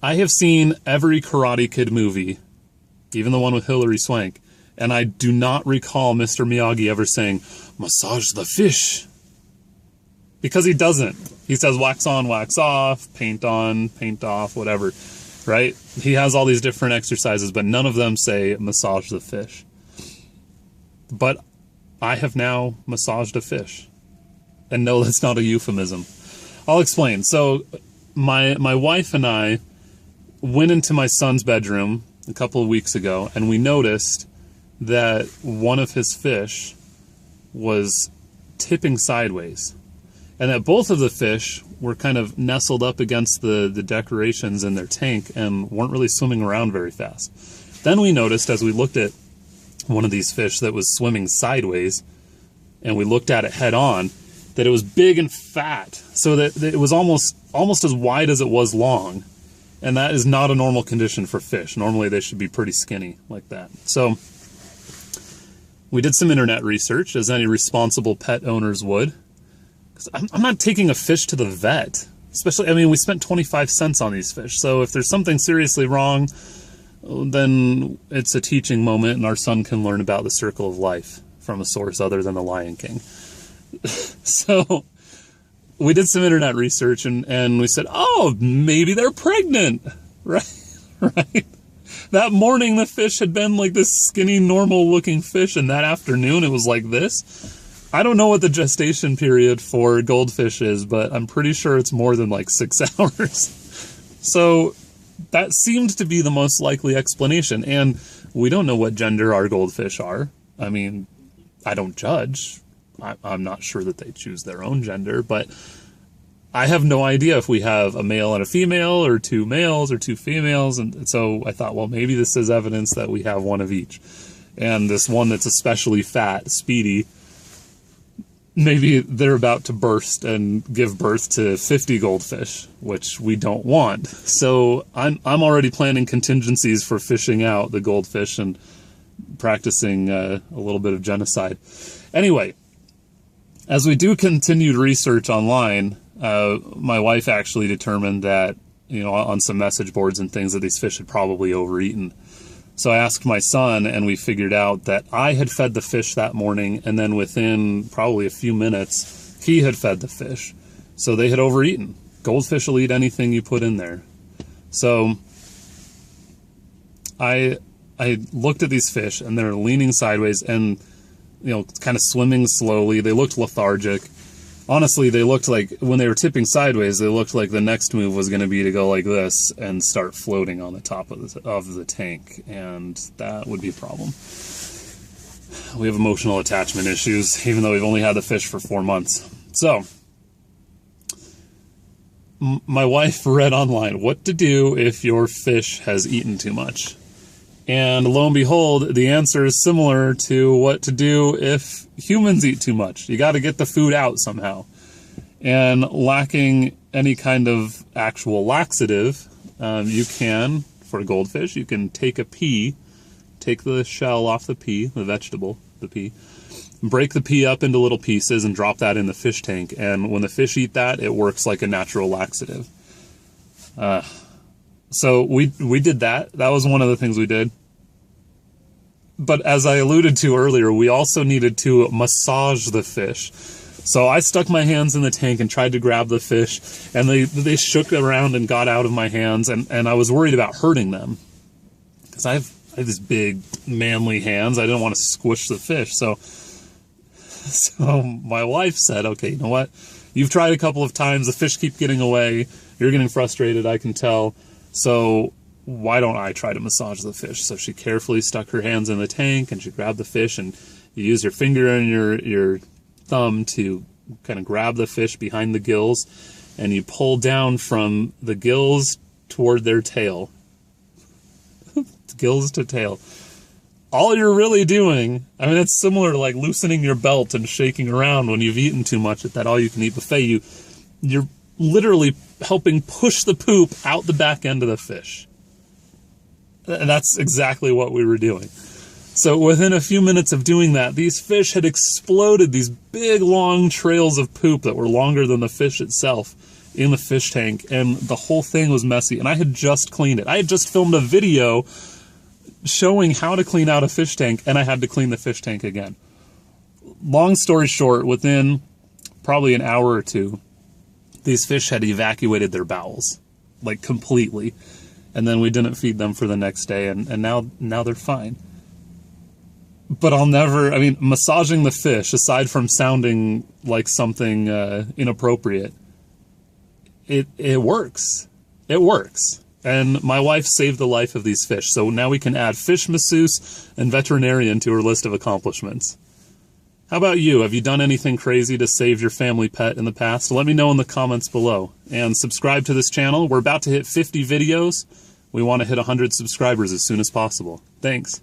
I have seen every Karate Kid movie, even the one with Hilary Swank, and I do not recall Mr. Miyagi ever saying, massage the fish. Because he doesn't. He says wax on, wax off, paint on, paint off, whatever, right? He has all these different exercises, but none of them say massage the fish. But I have now massaged a fish. And no, that's not a euphemism. I'll explain. So my wife and I went into my son's bedroom a couple of weeks ago, and we noticed that one of his fish was tipping sideways. And that both of the fish were kind of nestled up against the decorations in their tank and weren't really swimming around very fast. Then we noticed, as we looked at one of these fish that was swimming sideways, and we looked at it head on, that it was big and fat, so that it was almost as wide as it was long. And that is not a normal condition for fish. Normally they should be pretty skinny like that. So we did some internet research, as any responsible pet owners would. I'm not taking a fish to the vet. Especially, I mean, we spent 25 cents on these fish. So if there's something seriously wrong, then it's a teaching moment and our son can learn about the circle of life from a source other than the Lion King. So we did some internet research and we said, oh, maybe they're pregnant, right? Right. That morning the fish had been like this skinny, normal looking fish, and that afternoon it was like this. I don't know what the gestation period for goldfish is, but I'm pretty sure it's more than like 6 hours. So that seemed to be the most likely explanation. And we don't know what gender our goldfish are. I mean, I don't judge. I'm not sure that they choose their own gender, but I have no idea if we have a male and a female, or two males or two females. And so I thought, well, maybe this is evidence that we have one of each. And this one that's especially fat, Speedy, maybe they're about to burst and give birth to 50 goldfish, which we don't want. So I'm already planning contingencies for fishing out the goldfish and practicing a little bit of genocide. Anyway, as we do continued research online, my wife actually determined that, on some message boards and things, that these fish had probably overeaten. So I asked my son, and we figured out that I had fed the fish that morning, and then within probably a few minutes, he had fed the fish. So they had overeaten. Goldfish will eat anything you put in there. So I looked at these fish, and they're leaning sideways and, kind of swimming slowly. They looked lethargic. Honestly, they looked like, when they were tipping sideways, they looked like the next move was going to be to go like this and start floating on the top of the tank, and that would be a problem. We have emotional attachment issues, even though we've only had the fish for 4 months. So, my wife read online what to do if your fish has eaten too much. And lo and behold, the answer is similar to what to do if humans eat too much. You got to get the food out somehow. And lacking any kind of actual laxative, you can, for goldfish, you can take a pea, take the shell off the pea, the vegetable, the pea, break the pea up into little pieces and drop that in the fish tank. And when the fish eat that, it works like a natural laxative. So we did that. That was one of the things we did. But as I alluded to earlier, we also needed to massage the fish. So I stuck my hands in the tank and tried to grab the fish, and they shook around and got out of my hands, and I was worried about hurting them. Because I have these big, manly hands. I didn't want to squish the fish. So my wife said, okay, you know what? You've tried a couple of times. The fish keep getting away. You're getting frustrated, I can tell. So why don't I try to massage the fish? So she carefully stuck her hands in the tank, and she grabbed the fish, and you use your finger and your thumb to kind of grab the fish behind the gills, and you pull down from the gills toward their tail. Gills to tail. All you're really doing, I mean, it's similar to like loosening your belt and shaking around when you've eaten too much at that all-you-can-eat buffet. You're literally helping push the poop out the back end of the fish. And that's exactly what we were doing. So within a few minutes of doing that, these fish had exploded these big, long trails of poop that were longer than the fish itself in the fish tank, and the whole thing was messy, and I had just cleaned it. I had just filmed a video showing how to clean out a fish tank, and I had to clean the fish tank again. Long story short, within probably an hour or two, these fish had evacuated their bowels, like completely. And then we didn't feed them for the next day, and now they're fine. But I'll never, I mean, massaging the fish, aside from sounding like something inappropriate, it works. It works. And my wife saved the life of these fish, so now we can add fish masseuse and veterinarian to her list of accomplishments. How about you? Have you done anything crazy to save your family pet in the past? Let me know in the comments below. And subscribe to this channel. We're about to hit 50 videos. We want to hit 100 subscribers as soon as possible. Thanks.